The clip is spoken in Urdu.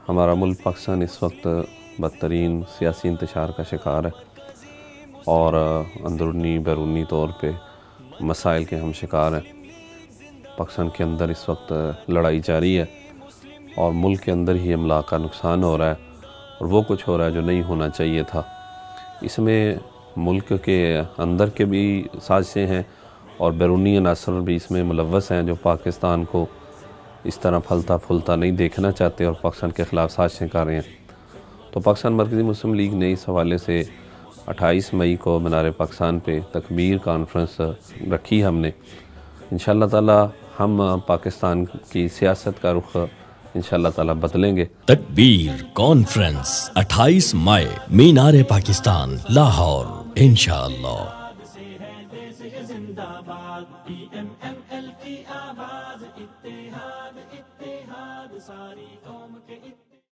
ہمارا ملک پاکستان اس وقت بدترین سیاسی انتشار کا شکار ہے اور اندرونی بیرونی طور پہ مسائل کے ہم شکار ہیں۔ پاکستان کے اندر اس وقت لڑائی جاری ہے اور ملک کے اندر ہی املاک کا نقصان ہو رہا ہے اور وہ کچھ ہو رہا ہے جو نہیں ہونا چاہیے تھا۔ اس میں ملک کے اندر کے بھی سازشیں ہیں اور بیرونی عناصر بھی اس میں ملوث ہیں جو پاکستان کو اس طرح پھلتا پھولتا نہیں دیکھنا چاہتے اور پاکستان کے خلاف سازشیں کر رہے ہیں۔ تو پاکستان مرکزی مسلم لیگ نے اس حوالے سے 28 مئی کو مینار پاکستان پہ تکبیر کانفرنس رکھی ہم نے۔ انشاءاللہ تعالی ہم پاکستان کی سیاست کا رخ انشاءاللہ تعالی بدلیں گے۔ تکبیر کانفرنس 28 مئی مینار پاکستان لاہور انشاءاللہ۔